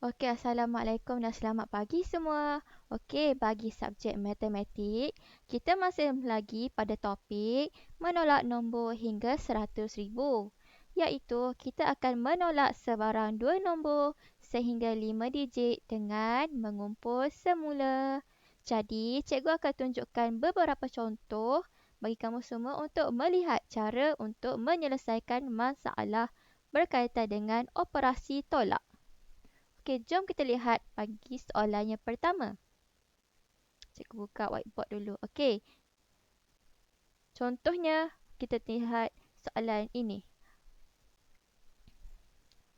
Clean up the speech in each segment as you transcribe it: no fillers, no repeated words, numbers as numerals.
Okey, Assalamualaikum dan selamat pagi semua. Okey, bagi subjek matematik, kita masih lagi pada topik menolak nombor hingga 100,000. Iaitu, kita akan menolak sebarang dua nombor sehingga 5 digit dengan mengumpul semula. Jadi, cikgu akan tunjukkan beberapa contoh bagi kamu semua untuk melihat cara untuk menyelesaikan masalah berkaitan dengan operasi tolak. Okey, jom kita lihat bagi soalan yang pertama. Cikgu buka whiteboard dulu. Okey, contohnya kita lihat soalan ini.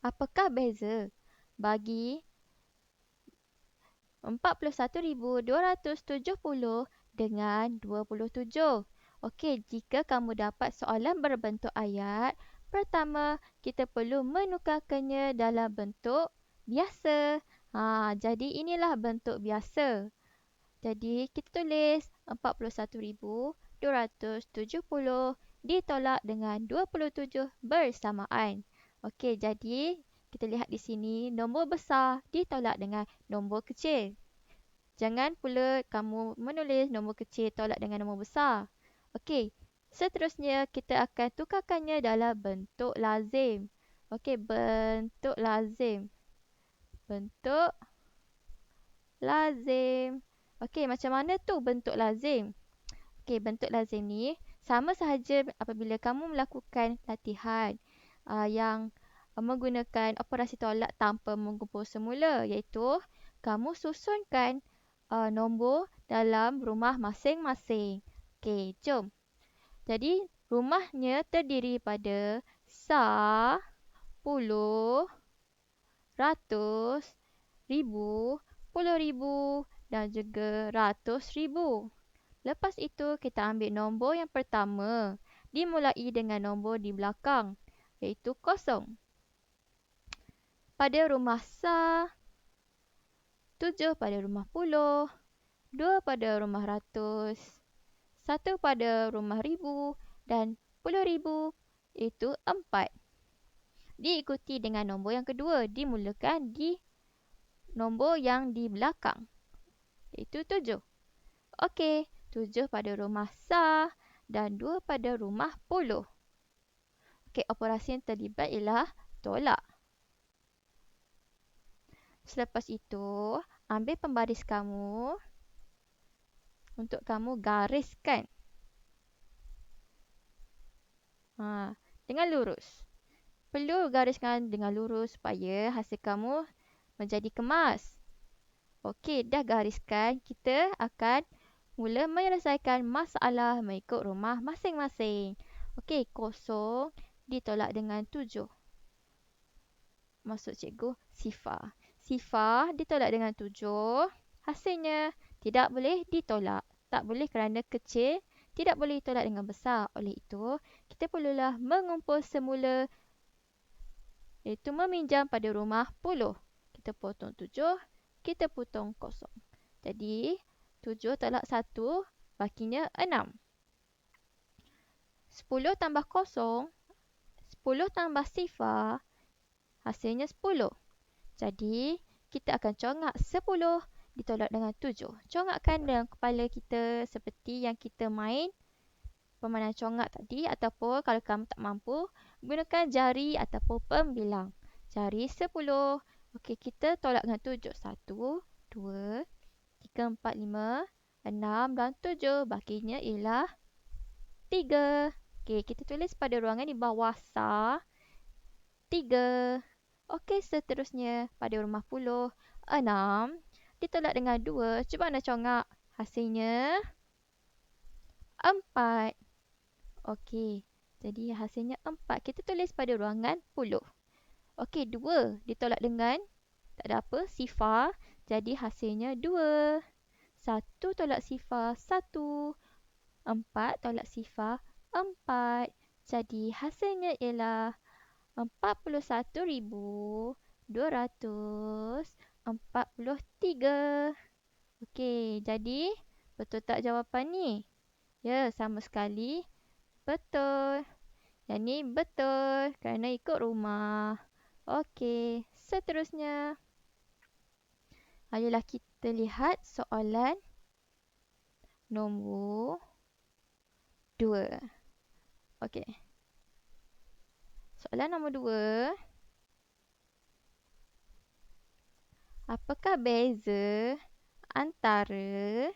Apakah beza bagi 41,270 dengan 27? Okey, jika kamu dapat soalan berbentuk ayat, pertama kita perlu menukarkannya dalam bentuk biasa. Jadi inilah bentuk biasa. Jadi kita tulis 41,270 ditolak dengan 27 bersamaan. Okey, jadi kita lihat di sini nombor besar ditolak dengan nombor kecil. Jangan pula kamu menulis nombor kecil tolak dengan nombor besar. Okey, seterusnya kita akan tukarkannya dalam bentuk lazim. Okey, bentuk lazim. Bentuk lazim. Okey, macam mana tu bentuk lazim? Okey, bentuk lazim ni sama sahaja apabila kamu melakukan latihan yang menggunakan operasi tolak tanpa mengumpul semula, iaitu kamu susunkan nombor dalam rumah masing-masing. Okey, jom. Jadi, rumahnya terdiri pada sa, puluh, ratus, ribu, puluh ribu dan juga ratus ribu. Lepas itu, kita ambil nombor yang pertama. Dimulai dengan nombor di belakang, iaitu kosong. Pada rumah sa, 7 pada rumah puluh, 2 pada rumah ratus, 1 pada rumah ribu dan puluh ribu, iaitu 4. Diikuti dengan nombor yang kedua, dimulakan di nombor yang di belakang, iaitu 7. Okey, 7 pada rumah sa dan 2 pada rumah puluh. Okey, operasi yang terlibat ialah tolak. Selepas itu, ambil pembaris kamu untuk kamu gariskan. Dengan lurus. Perlu gariskan dengan lurus supaya hasil kamu menjadi kemas. Okey, dah gariskan. Kita akan mula menyelesaikan masalah mengikut rumah masing-masing. Okey, kosong ditolak dengan 7. Maksud cikgu, sifar. Sifar ditolak dengan 7. Hasilnya tidak boleh ditolak. Tak boleh kerana kecil. Tidak boleh ditolak dengan besar. Oleh itu, kita perlulah mengumpul semula, iaitu meminjam pada rumah puluh. Kita potong 7, kita potong kosong. Jadi, 7 tolak 1, bakinya 6. 10 tambah kosong, 10 tambah sifar, hasilnya 10. Jadi, kita akan congak 10 ditolak dengan 7. Congakkan dengan kepala kita seperti yang kita main permainan congak tadi, ataupun kalau kamu tak mampu, gunakan jari ataupun pembilang. Jari 10. Okey, kita tolak dengan 7. 1, 2, 3, 4, 5, 6 dan 7. Bakinya ialah 3. Okey, kita tulis pada ruangan di bawah sa, 3. Okey, seterusnya pada rumah puluh, 6 ditolak dengan 2. Cuba anda congak. Hasilnya 4. Okey, jadi hasilnya 4. Kita tulis pada ruangan puluh. Okey, 2 ditolak dengan tak ada apa, sifar. Jadi hasilnya 2. 1 tolak sifar 1. 4 tolak sifar 4. Jadi hasilnya ialah 41,243. Okey, jadi betul tak jawapan ni? Ya, sama sekali betul. Yang ni betul kerana ikut rumah. Okey, seterusnya. Ayolah kita lihat soalan nombor 2. Okey. Soalan nombor 2. Apakah beza antara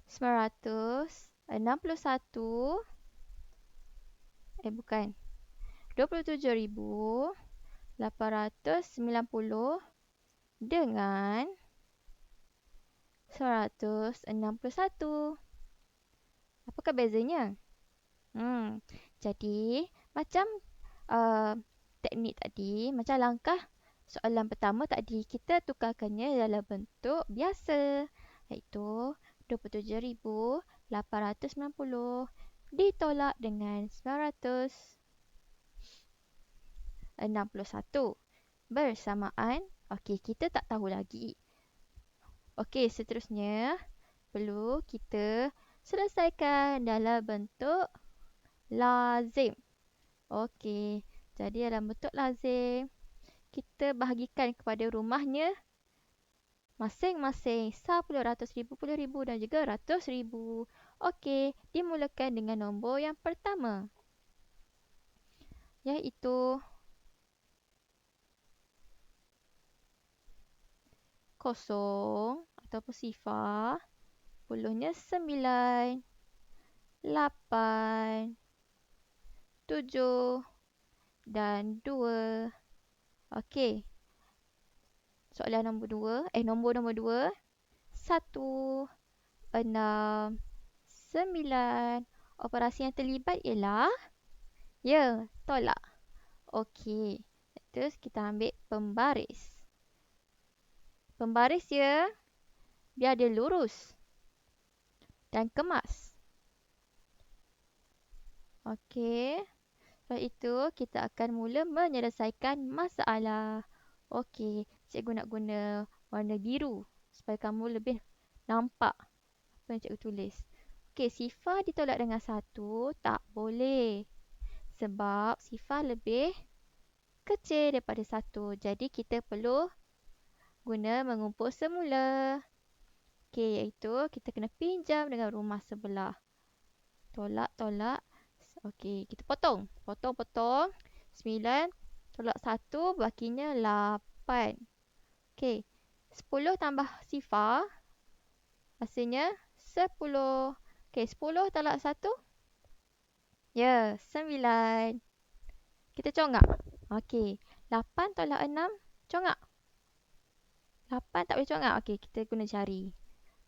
961 bukan 27,890 dengan 161? Apakah bezanya? Jadi macam uh, teknik tadi, macam langkah soalan pertama tadi, kita tukarkannya dalam bentuk biasa, iaitu 27,890 ditolak dengan 961 bersamaan. Okey, kita tak tahu lagi. Okey, seterusnya perlu kita selesaikan dalam bentuk lazim. Okey, jadi dalam bentuk lazim, kita bahagikan kepada rumahnya masing-masing 10, ratus ribu, puluh ribu dan juga ratus ribu. Okey, dimulakan dengan nombor yang pertama, iaitu kosong ataupun sifar, puluhnya 9, 8, 7 dan 2. Okey. Soalan nombor 2, nombor 2, 1, 6, 9. Operasi yang terlibat ialah tolak. Okey. Terus kita ambil pembaris. Pembaris biar dia lurus dan kemas. Okey. Lepas itu kita akan mula menyelesaikan masalah. Okey, cikgu nak guna warna biru supaya kamu lebih nampak apa yang cikgu tulis. Okey, sifar ditolak dengan 1 tak boleh. Sebab sifar lebih kecil daripada 1. Jadi kita perlu guna mengumpul semula. Okey, iaitu kita kena pinjam dengan rumah sebelah. Tolak. Okey, kita potong. Potong. 9 tolak 1 bakinya 8. Okey, 10 tambah sifar hasilnya 10. Okey, 10 tolak 1 9. Kita congak. Okey, 8 tolak 6 congak. 8 tak boleh congak. Okey, kita guna jari.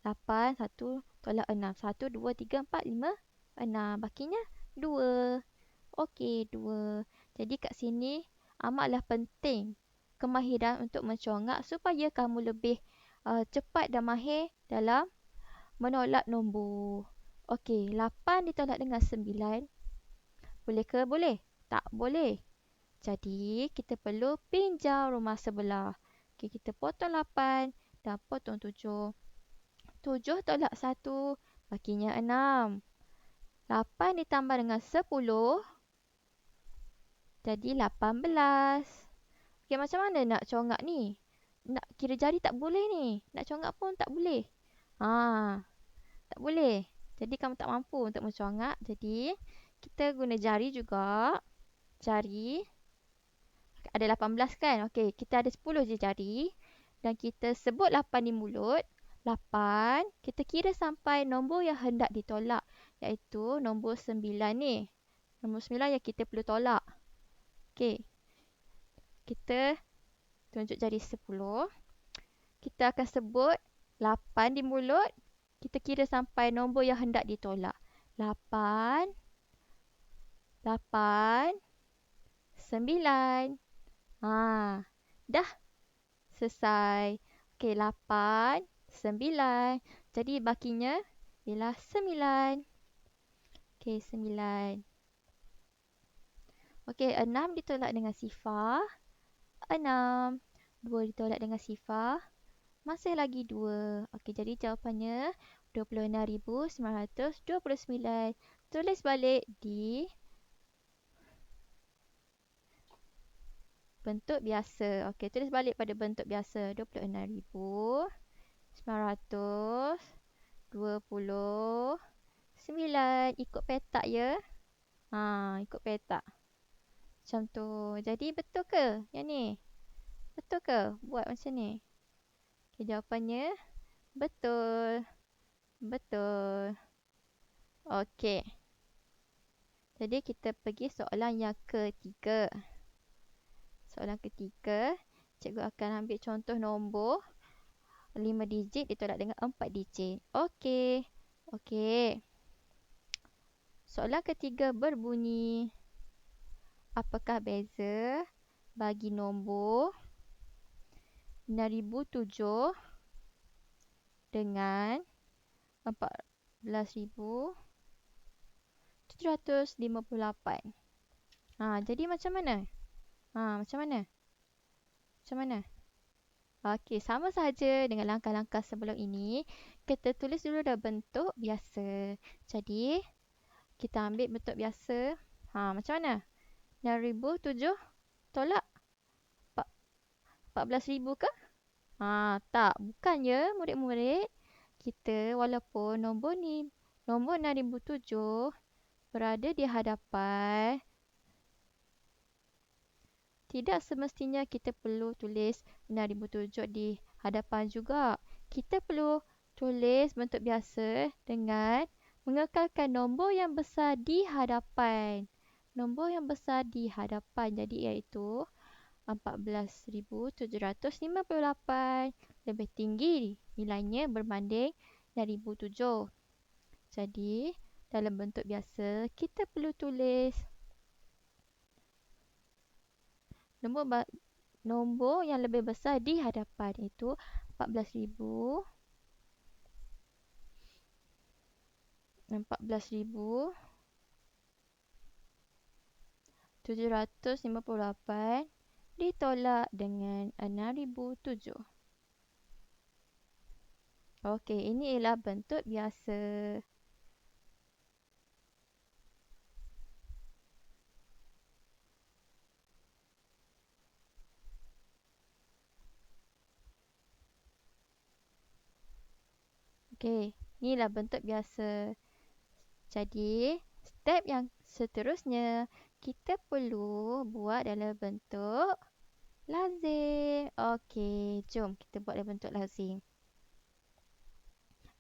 8, 1 tolak 6. 1, 2, 3, 4, 5, 6. Bakinya 2. Okey, 2. Jadi kat sini amatlah penting kemahiran untuk mencongak supaya kamu lebih cepat dan mahir dalam menolak nombor. Okey, 8 ditolak dengan 9. Boleh ke? Boleh? Tak boleh. Jadi, kita perlu pinjam rumah sebelah. Okey, kita potong 8 dan potong 7. 7 tolak 1 bakinya 6. 8 ditambah dengan 10 jadi 18. Okey, macam mana nak congak ni? Nak kira jari tak boleh ni. Nak congak pun tak boleh. Tak boleh. Jadi kamu tak mampu untuk mencongak. Jadi kita guna jari juga. Jari ada 18 kan? Okey, kita ada 10 je jari. Dan kita sebut 8 di mulut. 8. Kita kira sampai nombor yang hendak ditolak. Iaitu nombor 9 ni. Nombor 9 yang kita perlu tolak. Okey. Kita tunjuk jari 10. Kita akan sebut 8 di mulut. Kita kira sampai nombor yang hendak ditolak. 8, 8, 9. Dah selesai. Okey, 8, 9. Jadi bakinya ialah 9. Okey, 9. Okey, 6 ditolak dengan sifar. 6. 2 ditolak dengan sifar. Masih lagi 2. Okey, jadi jawapannya 26,929. Tulis balik di bentuk biasa. Okey, tulis balik pada bentuk biasa. 26,029. Ikut petak ya. Ikut petak. Macam tu. Jadi betul ke yang ni? Betul ke buat macam ni? Okay, jawapannya betul. Betul. Okey. Jadi kita pergi soalan yang ketiga. Soalan ketiga, cikgu akan ambil contoh nombor 5 digit ditolak dengan 4 digit. Okey. Okey. Soalan ketiga berbunyi, apakah beza bagi nombor 6,007 dengan 14,758? Jadi macam mana? Macam mana? Macam mana? Okey, sama sahaja dengan langkah-langkah sebelum ini. Kita tulis dulu dah bentuk biasa. Jadi, kita ambil bentuk biasa. Macam mana? 6,007 tolak 14,000 ke? Tak. Bukan ya, murid-murid. Kita, walaupun nombor ni, nombor 6,007 berada di hadapan, tidak semestinya kita perlu tulis 6,007 di hadapan juga. Kita perlu tulis bentuk biasa dengan mengekalkan nombor yang besar di hadapan. Nombor yang besar di hadapan. Jadi iaitu 14,758 lebih tinggi nilainya berbanding 6,007. Jadi dalam bentuk biasa kita perlu tulis nombor yang lebih besar di hadapan, iaitu 14,758 ditolak dengan 6,007. Okey, ini ialah bentuk biasa. Okey, inilah bentuk biasa. Jadi, step yang seterusnya, kita perlu buat dalam bentuk lazim. Okey, jom kita buat dalam bentuk lazim.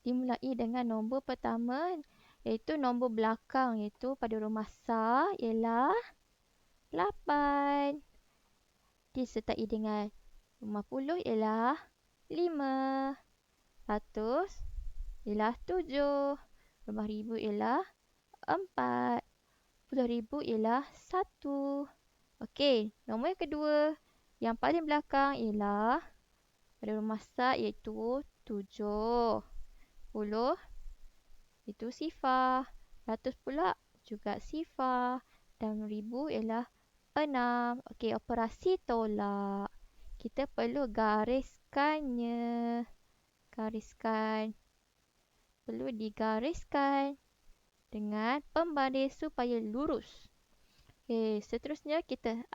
Dimulai dengan nombor pertama, iaitu nombor belakang, iaitu pada rumah sah ialah 8. Disertai dengan rumah puluh ialah 5. Ratus ialah 7. Rumah ribu ialah 4. 10,000 ialah 1. Okey, nombor yang kedua, yang paling belakang ialah pada rumah sah iaitu 7. 10 itu sifar. 100 pula juga sifar. Dan ribu ialah 6. Okey, operasi tolak. Kita perlu gariskannya. Gariskan. Perlu digariskan dengan pembaris supaya lurus. Okey, seterusnya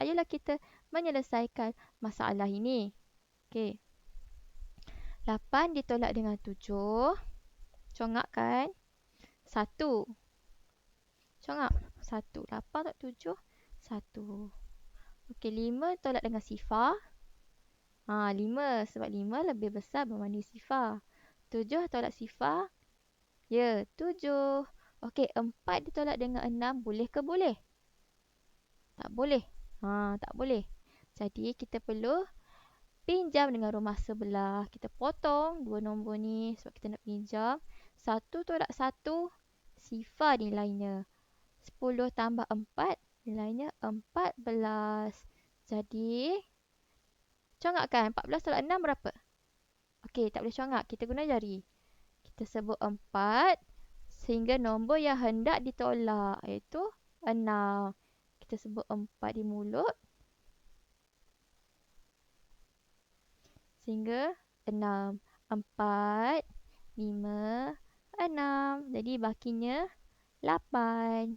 ayolah kita menyelesaikan masalah ini. Okey. 8 ditolak dengan 7. Congak kan? 1. Congak. 1. 8 tak 7. 1. Okey, 5 tolak dengan sifar. 5. Sebab 5 lebih besar berbanding sifar. 7 tolak sifar. Ya, 7. Okey, 4 ditolak dengan 6. Boleh ke boleh? Tak boleh. Tak boleh. Jadi, kita perlu pinjam dengan rumah sebelah. Kita potong dua nombor ni sebab kita nak pinjam. 1 tolak 1, sifar nilainya. 10 tambah 4, nilainya 14. Jadi, congak kan? 14 tolak 6 berapa? Okey, tak boleh congak. Kita guna jari. Kita sebut 4 sehingga nombor yang hendak ditolak iaitu 6. Kita sebut 4 di mulut sehingga 6. 4, 5, 6. Jadi bakinya 8.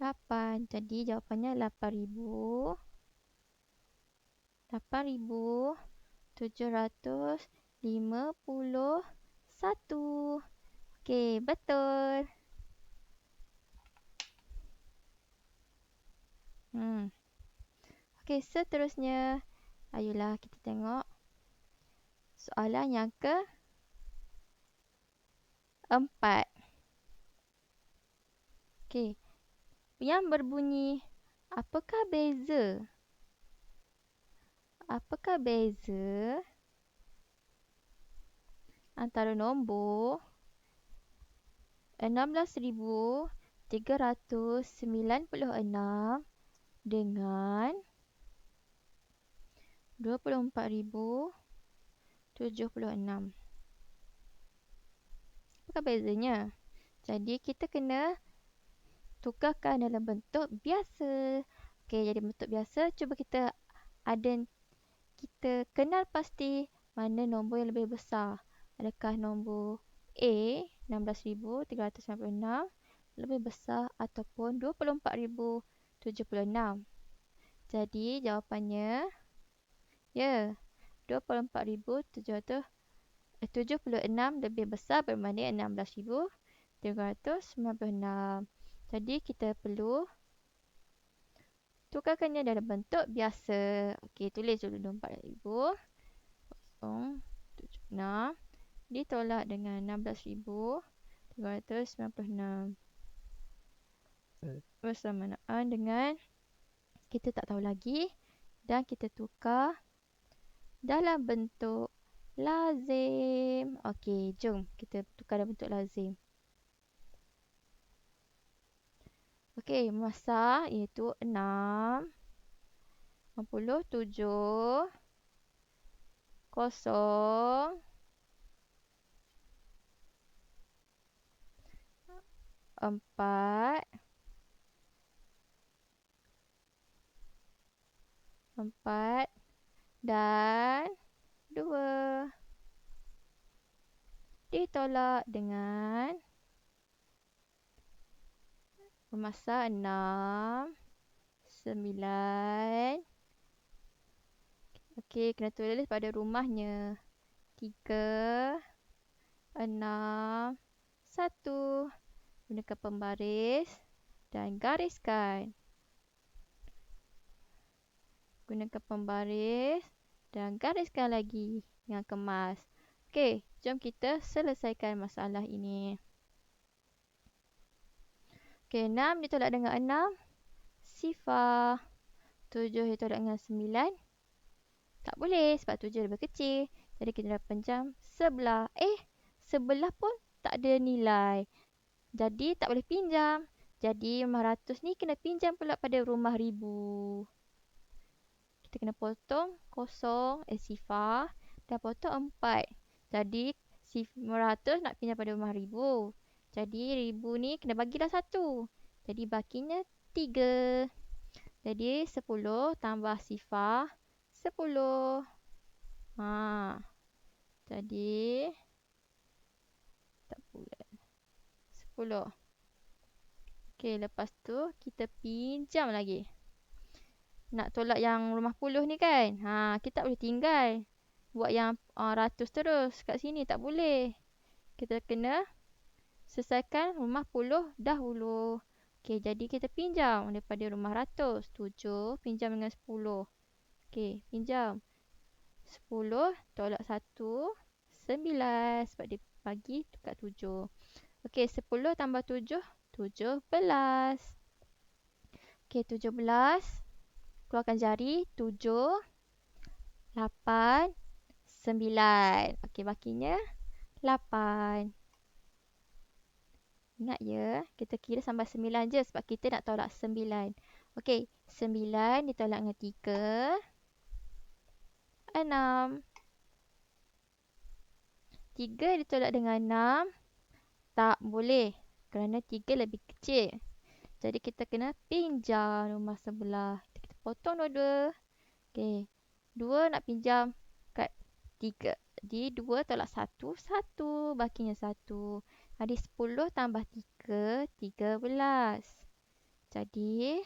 8. Jadi jawapannya 8,751. Okey, betul. Okey, seterusnya. Ayolah kita tengok soalan yang keempat. Okey, yang berbunyi, apakah beza antara nombor 16,396 dengan 24,076? Apakah bezanya? Jadi kita kena tukarkan dalam bentuk biasa. Okey, jadi bentuk biasa, cuba kita kenal pasti mana nombor yang lebih besar. Adakah nombor A 16,396 lebih besar ataupun 24,076? Jadi jawapannya ya, 24,776 lebih besar berbanding 16,396. Jadi kita perlu tukarkannya dalam bentuk biasa. Okey, tulis dulu 24,076 ditolak dengan 16,396 bersamaan dengan kita tak tahu lagi dan kita tukar dalam bentuk lazim. Okey, jom kita tukar dalam bentuk lazim. Okey, masa iaitu 6, 67, 0, 4, 4 dan 2 ditolak dengan masa 6, 9. Okey, kena tulis pada rumahnya. 3, 6, 1. Gunakan pembaris dan gariskan. Gunakan pembaris dan gariskan lagi dengan kemas. Okey, jom kita selesaikan masalah ini. Okey, 6 ditolak dengan 6. Sifar. 7 ditolak dengan 9. Tak boleh sebab 7 lebih kecil. Jadi kita dah pinjam sebelah. Sebelah pun tak ada nilai. Jadi tak boleh pinjam. Jadi rumah ratus ni kena pinjam pula pada rumah ribu. Kita kena potong kosong, sifar dan potong 4. Jadi ratus nak pinjam pada rumah ribu. Jadi ribu ni kena bagilah 1. Jadi bakinya 3. Jadi 10 tambah sifar 10. Jadi tak bulat 10. Okey, lepas tu kita pinjam lagi. Nak tolak yang rumah puluh ni kan. Kita tak boleh tinggal buat yang ratus terus kat sini, tak boleh. Kita kena selesaikan rumah puluh dahulu. Okey, jadi kita pinjam daripada rumah ratus. 7 pinjam dengan 10. Okey, pinjam 10 tolak 1, 9 sebab dia bagi dekat 7. Okey, 10 tambah 7, 17. Okey, 17. Keluarkan jari. 7, 8, 9. Okey, bakinya 8. Ingat ya, kita kira sampai 9 je sebab kita nak tolak 9. Okey, 9 ditolak dengan 3. 6. 3 ditolak dengan 6. Tak boleh kerana 3 lebih kecil. Jadi kita kena pinjam rumah sebelah. Kita potong dua-dua. Okey, 2 nak pinjam kat 3. Jadi 2 tolak 1, 1. Bakinya 1. Jadi 10 tambah 3, 13. Jadi,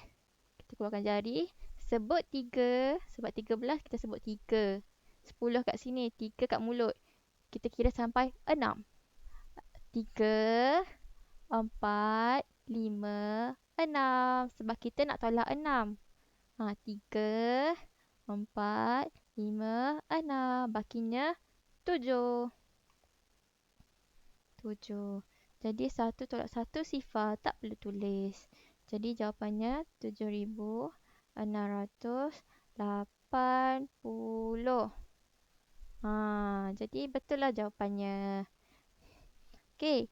kita keluarkan jari. Sebut 3. Sebab 13, kita sebut 3. 10 kat sini. 3 kat mulut. Kita kira sampai 6. 3, 4, 5, 6. Sebab kita nak tolak 6. 3, 4, 5, 6. Bakinya 7. 7. Jadi 1 tolak 1 sifar. Tak perlu tulis. Jadi jawapannya 7,680. Jadi betul lah jawapannya. Okey.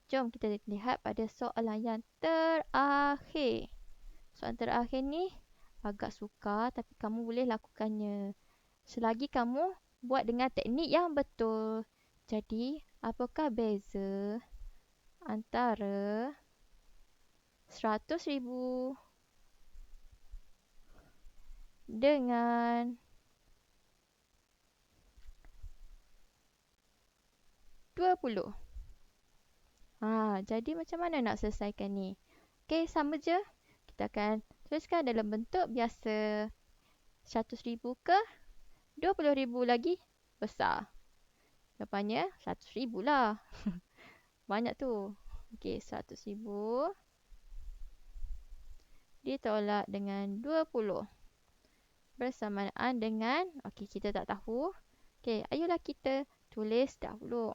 Jom kita lihat pada soalan yang terakhir. Soalan terakhir ni agak sukar tapi kamu boleh lakukannya. Selagi kamu buat dengan teknik yang betul. Jadi, apakah beza antara 100,000 dengan 20? Jadi macam mana nak selesaikan ni? Okey, sama je. Kita akan tuliskan dalam bentuk biasa. 100,000 ke 20,000 lagi besar. Jawapannya 100,000 lah. Banyak tu. Okey, 100,000 ditolak dengan 20. Bersamaan dengan, okey, kita tak tahu. Okey, ayolah kita tulis dahulu.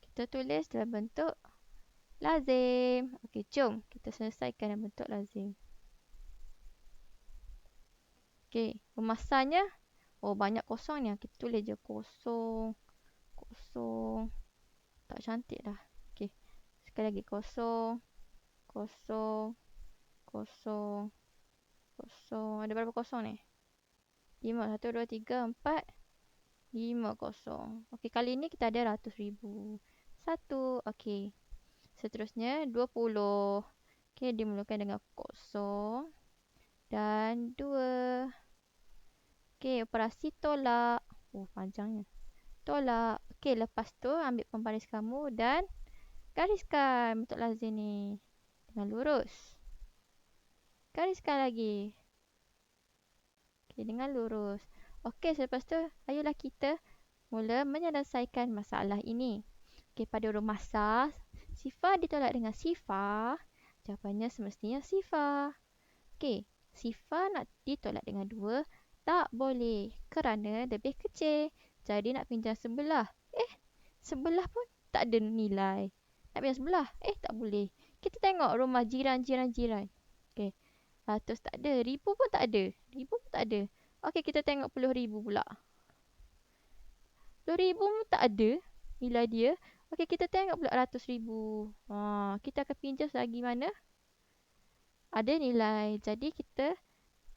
Kita tulis dalam bentuk lazim. Okey, jom kita selesaikan dalam bentuk lazim. Okey, pemasannya. Banyak kosong ni. Kita tulis je kosong. Kosong. Tak cantik dah. Okey, sekali lagi kosong. Kosong. Kosong. Kosong. Ada berapa kosong ni? 5. 1, 2, 3, 4. 5 kosong. Okey, kali ni kita ada 100,000. 1. Okey. Seterusnya 20. Okey, dimulakan dengan kosong dan 2. Okey, operasi tolak. Panjangnya. Tolak. Okey, lepas tu ambil pembaris kamu dan gariskan bentuk lazim ni dengan lurus. Gariskan lagi. Okey, dengan lurus. Okey, selepas tu ayolah kita mula menyelesaikan masalah ini. Okey, pada huruf massah, sifar ditolak dengan sifar. Jawapannya semestinya sifar. Okey, sifar nak ditolak dengan 2. Tak boleh kerana lebih kecil. Jadi nak pinjam sebelah. Sebelah pun tak ada nilai. Nak pinjam sebelah. Tak boleh. Kita tengok rumah jiran-jiran-jiran. Okey, 100 tak ada. 1,000 pun tak ada. 1,000 pun tak ada. Okey, kita tengok 10,000 pula. 10,000 pun tak ada nilai dia. Okey, kita tengok pula 100,000. Kita akan pinjam selagi mana ada nilai. Jadi kita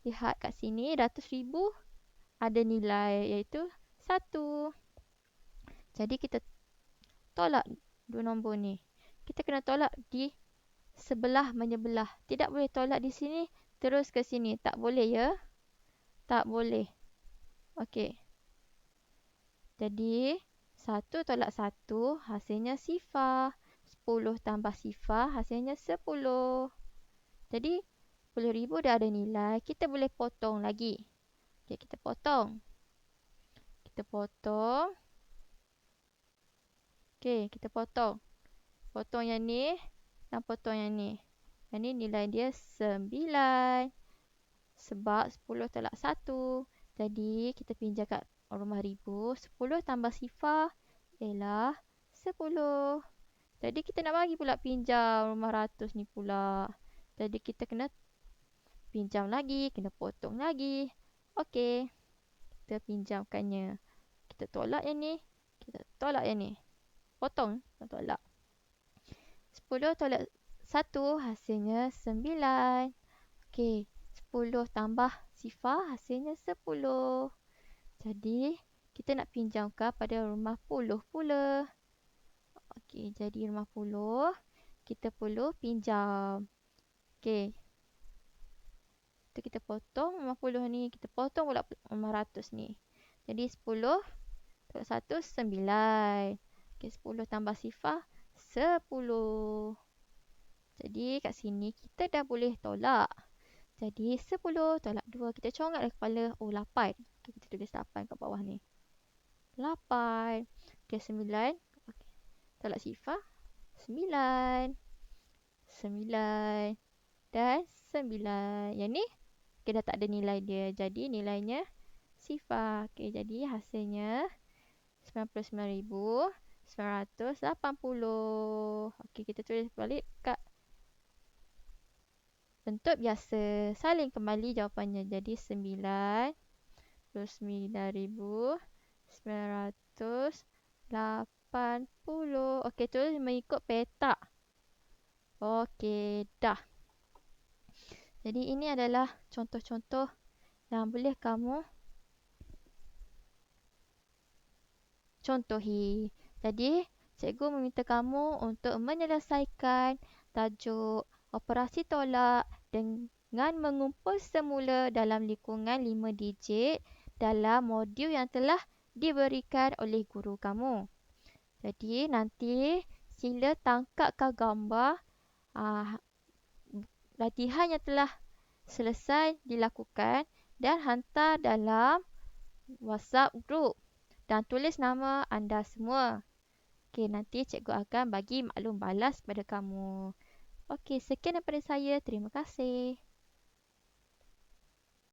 lihat kat sini 100,000 ada nilai iaitu 1. Jadi kita tolak dua nombor ni. Kita kena tolak di sebelah menyebelah. Tidak boleh tolak di sini terus ke sini. Tak boleh ya. Tak boleh. Okey. Jadi 1 tolak 1 hasilnya sifar. 10 tambah sifar hasilnya 10. Jadi 10,000 dah ada nilai. Kita boleh potong lagi. Okey, kita potong. Kita potong. Okey, kita potong. Potong yang ni dan potong yang ni. Yang ni nilai dia 9. Sebab 10 tolak 1. Jadi kita pinjam kat rumah ribu. 10 tambah sifar ialah 10. Jadi kita nak bagi pula pinjam rumah ratus ni pula. Jadi kita kena pinjam lagi. Kena potong lagi. Okey. Kita pinjamkannya. Kita tolak yang ni. Kita tolak yang ni. Potong. Tolak. 10 tolak 1 hasilnya 9. Okey. 10 tambah sifar hasilnya 10. Jadi kita nak pinjamkan pada rumah puluh pula. Okey, jadi rumah puluh kita perlu pinjam. Okey. Itu kita potong rumah puluh ni. Kita potong pula rumah ratus ni. Jadi 10 tolak 1, 9. Okey, 10 tambah sifar 10. Jadi kat sini kita dah boleh tolak. Jadi 10 tolak 2. Kita congak dalam kepala. Oh, 8. Okay, kita tulis 8 kat bawah ni. 8. Okay, 9. Okay. Tolak sifar. 9. 9. Dan 9. Yang ni, okay, dah tak ada nilai dia. Jadi nilainya sifar. Okay, jadi hasilnya 99,980. Okay, kita tulis balik kat bentuk biasa. Salin kembali jawapannya. Jadi 99,980. Okey, tulis mengikut petak. Okey, dah. Jadi ini adalah contoh-contoh yang boleh kamu contohi. Jadi, cikgu meminta kamu untuk menyelesaikan tajuk operasi tolak dengan mengumpul semula dalam lingkungan 5 digit dalam modul yang telah diberikan oleh guru kamu. Jadi, nanti sila tangkapkan gambar latihan yang telah selesai dilakukan dan hantar dalam WhatsApp group. Dan tulis nama anda semua. Okey, nanti cikgu akan bagi maklum balas kepada kamu. Okey, sekian daripada saya. Terima kasih.